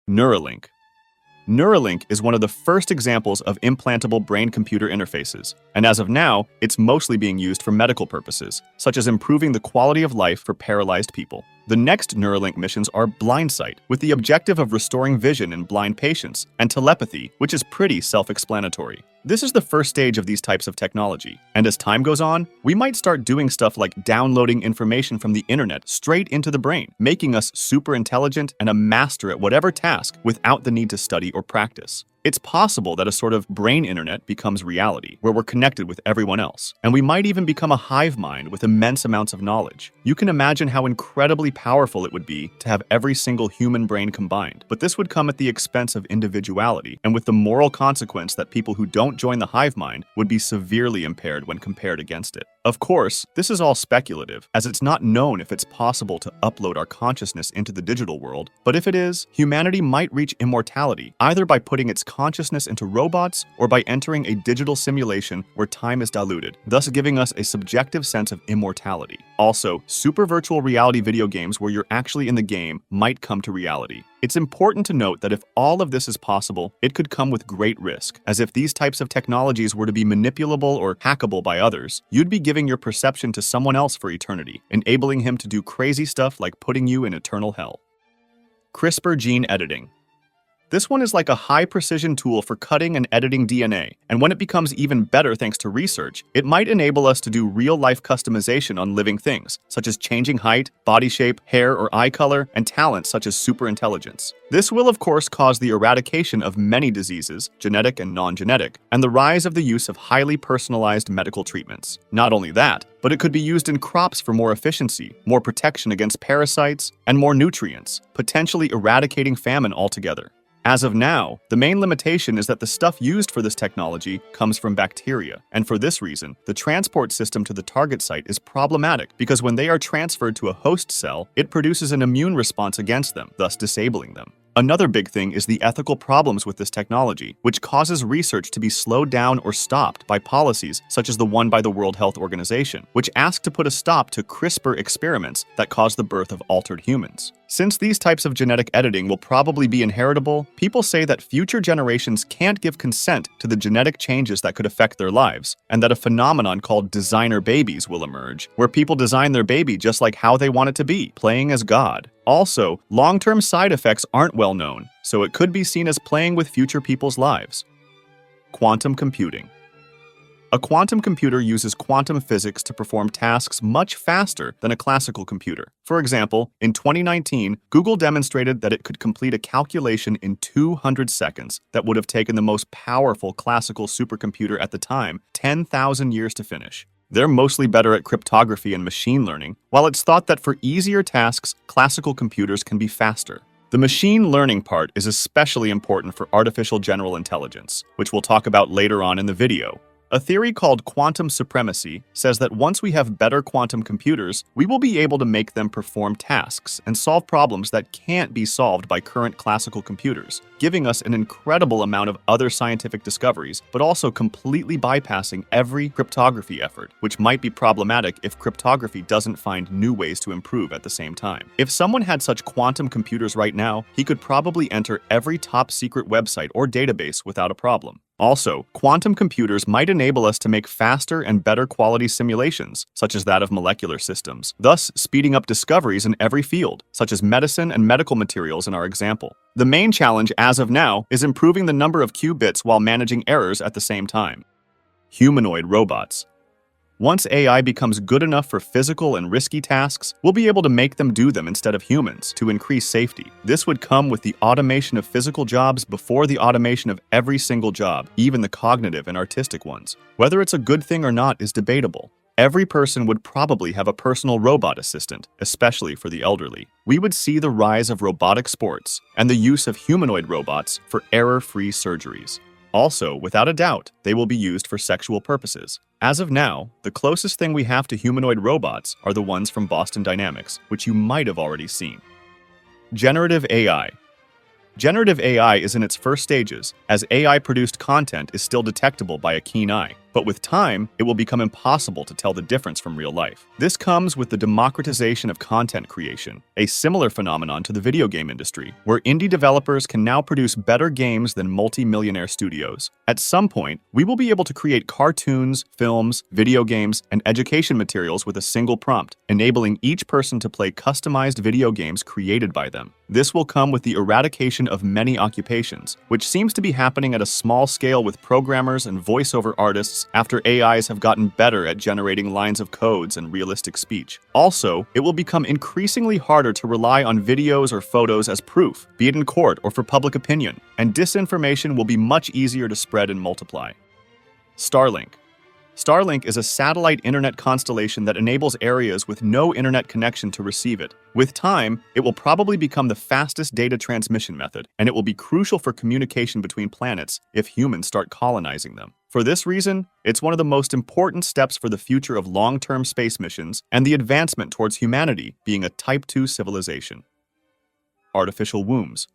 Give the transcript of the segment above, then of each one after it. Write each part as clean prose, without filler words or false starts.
Neuralink. Neuralink is one of the first examples of implantable brain-computer interfaces, and as of now, it's mostly being used for medical purposes, such as improving the quality of life for paralyzed people. The next Neuralink missions are BlindSight, with the objective of restoring vision in blind patients, and telepathy, which is pretty self-explanatory. This is the first stage of these types of technology, and as time goes on, we might start doing stuff like downloading information from the internet straight into the brain, making us super intelligent and a master at whatever task without the need to study or practice. It's possible that a sort of brain internet becomes reality, where we're connected with everyone else, and we might even become a hive mind with immense amounts of knowledge. You can imagine how incredibly powerful it would be to have every single human brain combined, but this would come at the expense of individuality, and with the moral consequence that people who don't join the hive mind would be severely impaired when compared against it. Of course, this is all speculative, as it's not known if it's possible to upload our consciousness into the digital world, but if it is, humanity might reach immortality, either by putting its consciousness into robots or by entering a digital simulation where time is diluted, thus giving us a subjective sense of immortality. Also, super virtual reality video games where you're actually in the game might come to reality. It's important to note that if all of this is possible, it could come with great risk, as if these types of technologies were to be manipulable or hackable by others, you'd be giving your perception to someone else for eternity, enabling him to do crazy stuff like putting you in eternal hell. CRISPR gene editing. This one is like a high-precision tool for cutting and editing DNA, and when it becomes even better thanks to research, it might enable us to do real-life customization on living things, such as changing height, body shape, hair or eye color, and talents such as superintelligence. This will of course cause the eradication of many diseases, genetic and non-genetic, and the rise of the use of highly personalized medical treatments. Not only that, but it could be used in crops for more efficiency, more protection against parasites, and more nutrients, potentially eradicating famine altogether. As of now, the main limitation is that the stuff used for this technology comes from bacteria, and for this reason, the transport system to the target site is problematic because when they are transferred to a host cell, it produces an immune response against them, thus disabling them. Another big thing is the ethical problems with this technology, which causes research to be slowed down or stopped by policies such as the one by the World Health Organization, which asked to put a stop to CRISPR experiments that caused the birth of altered humans. Since these types of genetic editing will probably be inheritable, people say that future generations can't give consent to the genetic changes that could affect their lives, and that a phenomenon called designer babies will emerge, where people design their baby just like how they want it to be, playing as God. Also, long-term side effects aren't well known, so it could be seen as playing with future people's lives. Quantum computing. A quantum computer uses quantum physics to perform tasks much faster than a classical computer. For example, in 2019, Google demonstrated that it could complete a calculation in 200 seconds that would have taken the most powerful classical supercomputer at the time 10,000 years to finish. They're mostly better at cryptography and machine learning, while it's thought that for easier tasks, classical computers can be faster. The machine learning part is especially important for artificial general intelligence, which we'll talk about later on in the video. A theory called quantum supremacy says that once we have better quantum computers, we will be able to make them perform tasks and solve problems that can't be solved by current classical computers, giving us an incredible amount of other scientific discoveries, but also completely bypassing every cryptography effort, which might be problematic if cryptography doesn't find new ways to improve at the same time. If someone had such quantum computers right now, he could probably enter every top secret website or database without a problem. Also, quantum computers might enable us to make faster and better quality simulations, such as that of molecular systems, thus speeding up discoveries in every field, such as medicine and medical materials in our example. The main challenge as of now is improving the number of qubits while managing errors at the same time. Humanoid robots. Once AI becomes good enough for physical and risky tasks, we'll be able to make them do them instead of humans to increase safety. This would come with the automation of physical jobs before the automation of every single job, even the cognitive and artistic ones. Whether it's a good thing or not is debatable. Every person would probably have a personal robot assistant, especially for the elderly. We would see the rise of robotic sports and the use of humanoid robots for error-free surgeries. Also, without a doubt, they will be used for sexual purposes. As of now, the closest thing we have to humanoid robots are the ones from Boston Dynamics, which you might have already seen. Generative AI. Generative AI is in its first stages, as AI-produced content is still detectable by a keen eye. But with time, it will become impossible to tell the difference from real life. This comes with the democratization of content creation, a similar phenomenon to the video game industry, where indie developers can now produce better games than multi-millionaire studios. At some point, we will be able to create cartoons, films, video games, and education materials with a single prompt, enabling each person to play customized video games created by them. This will come with the eradication of many occupations, which seems to be happening at a small scale with programmers and voiceover artists after AIs have gotten better at generating lines of codes and realistic speech. Also, it will become increasingly harder to rely on videos or photos as proof, be it in court or for public opinion, and disinformation will be much easier to spread and multiply. Starlink. Starlink is a satellite internet constellation that enables areas with no internet connection to receive it. With time, it will probably become the fastest data transmission method, and it will be crucial for communication between planets if humans start colonizing them. For this reason, it's one of the most important steps for the future of long-term space missions and the advancement towards humanity being a Type 2 civilization. Artificial wombs.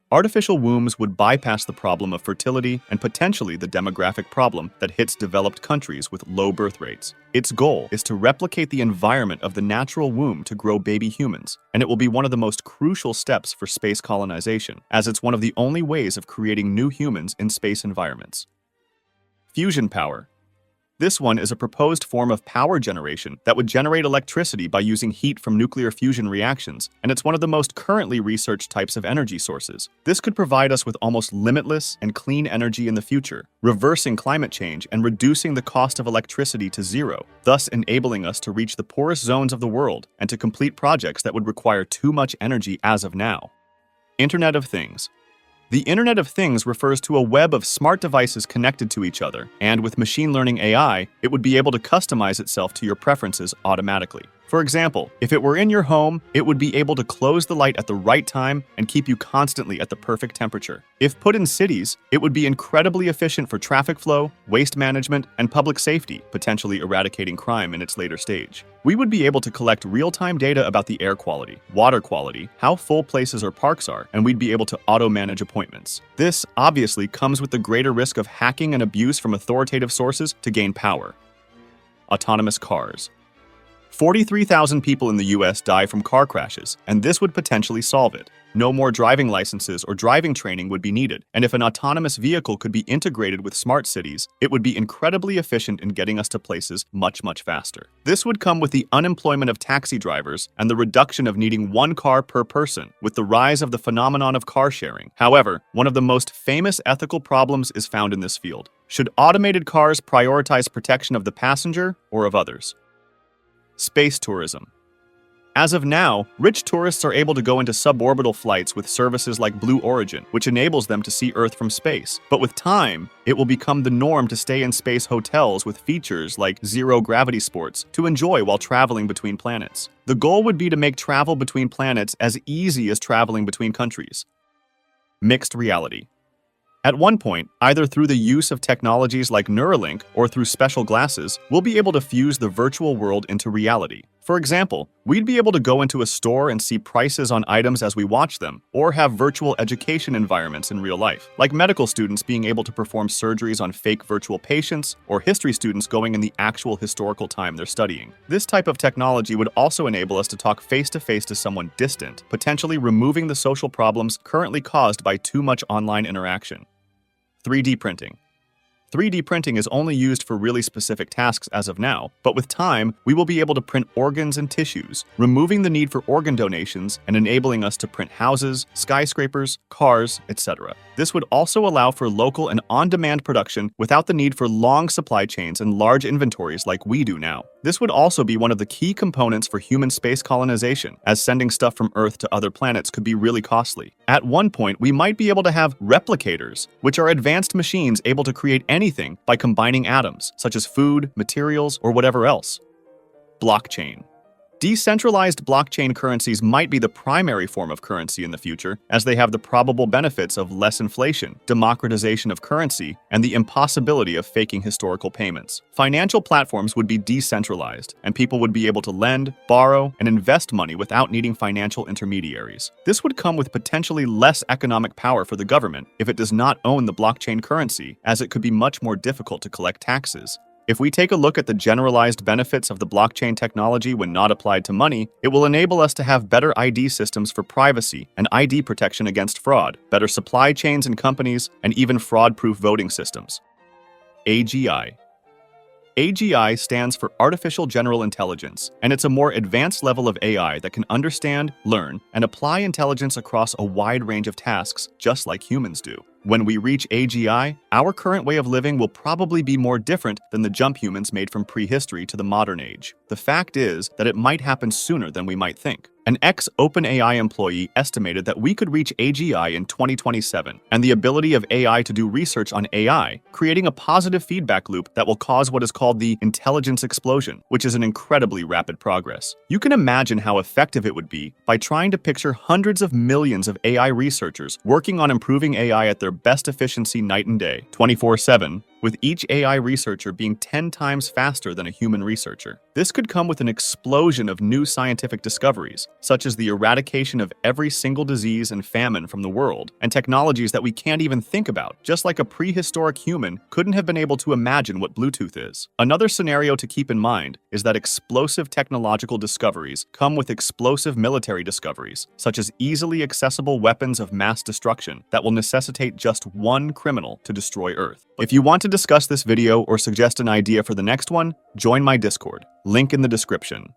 Artificial wombs would bypass the problem of fertility and potentially the demographic problem that hits developed countries with low birth rates. Its goal is to replicate the environment of the natural womb to grow baby humans, and it will be one of the most crucial steps for space colonization, as it's one of the only ways of creating new humans in space environments. Fusion power. This one is a proposed form of power generation that would generate electricity by using heat from nuclear fusion reactions, and it's one of the most currently researched types of energy sources. This could provide us with almost limitless and clean energy in the future, reversing climate change and reducing the cost of electricity to zero, thus enabling us to reach the poorest zones of the world and to complete projects that would require too much energy as of now. Internet of Things. The Internet of Things refers to a web of smart devices connected to each other, and with machine learning AI, it would be able to customize itself to your preferences automatically. For example, if it were in your home, it would be able to close the light at the right time and keep you constantly at the perfect temperature. If put in cities, it would be incredibly efficient for traffic flow, waste management, and public safety, potentially eradicating crime in its later stage. We would be able to collect real-time data about the air quality, water quality, how full places or parks are, and we'd be able to auto-manage appointments. This obviously comes with the greater risk of hacking and abuse from authoritative sources to gain power. Autonomous cars. 43,000 people in the US die from car crashes, and this would potentially solve it. No more driving licenses or driving training would be needed, and if an autonomous vehicle could be integrated with smart cities, it would be incredibly efficient in getting us to places much faster. This would come with the unemployment of taxi drivers and the reduction of needing one car per person, with the rise of the phenomenon of car sharing. However, one of the most famous ethical problems is found in this field. Should automated cars prioritize protection of the passenger or of others? Space tourism. As of now, rich tourists are able to go into suborbital flights with services like Blue Origin, which enables them to see Earth from space. But with time, it will become the norm to stay in space hotels with features like zero-gravity sports to enjoy while traveling between planets. The goal would be to make travel between planets as easy as traveling between countries. Mixed reality. At one point, either through the use of technologies like Neuralink or through special glasses, we'll be able to fuse the virtual world into reality. For example, we'd be able to go into a store and see prices on items as we watch them, or have virtual education environments in real life, like medical students being able to perform surgeries on fake virtual patients, or history students going in the actual historical time they're studying. This type of technology would also enable us to talk face-to-face to someone distant, potentially removing the social problems currently caused by too much online interaction. 3D printing. 3D printing is only used for really specific tasks as of now, but with time, we will be able to print organs and tissues, removing the need for organ donations and enabling us to print houses, skyscrapers, cars, etc. This would also allow for local and on-demand production without the need for long supply chains and large inventories like we do now. This would also be one of the key components for human space colonization, as sending stuff from Earth to other planets could be really costly. At one point, we might be able to have replicators, which are advanced machines able to create anything by combining atoms, such as food, materials, or whatever else. Blockchain. Decentralized blockchain currencies might be the primary form of currency in the future, as they have the probable benefits of less inflation, democratization of currency, and the impossibility of faking historical payments. Financial platforms would be decentralized, and people would be able to lend, borrow, and invest money without needing financial intermediaries. This would come with potentially less economic power for the government if it does not own the blockchain currency, as it could be much more difficult to collect taxes. If we take a look at the generalized benefits of the blockchain technology when not applied to money, it will enable us to have better ID systems for privacy and ID protection against fraud, better supply chains and companies, and even fraud-proof voting systems. AGI. AGI stands for Artificial General Intelligence, and it's a more advanced level of AI that can understand, learn, and apply intelligence across a wide range of tasks, just like humans do. When we reach AGI, our current way of living will probably be more different than the jump humans made from prehistory to the modern age. The fact is that it might happen sooner than we might think. An ex-OpenAI employee estimated that we could reach AGI in 2027, and the ability of AI to do research on AI, creating a positive feedback loop that will cause what is called the intelligence explosion, which is an incredibly rapid progress. You can imagine how effective it would be by trying to picture hundreds of millions of AI researchers working on improving AI at their best efficiency night and day, 24/7, with each AI researcher being 10 times faster than a human researcher. This could come with an explosion of new scientific discoveries, such as the eradication of every single disease and famine from the world, and technologies that we can't even think about, just like a prehistoric human couldn't have been able to imagine what Bluetooth is. Another scenario to keep in mind is that explosive technological discoveries come with explosive military discoveries, such as easily accessible weapons of mass destruction that will necessitate just one criminal to destroy Earth. If you want to discuss this video or suggest an idea for the next one, join my Discord, link in the description.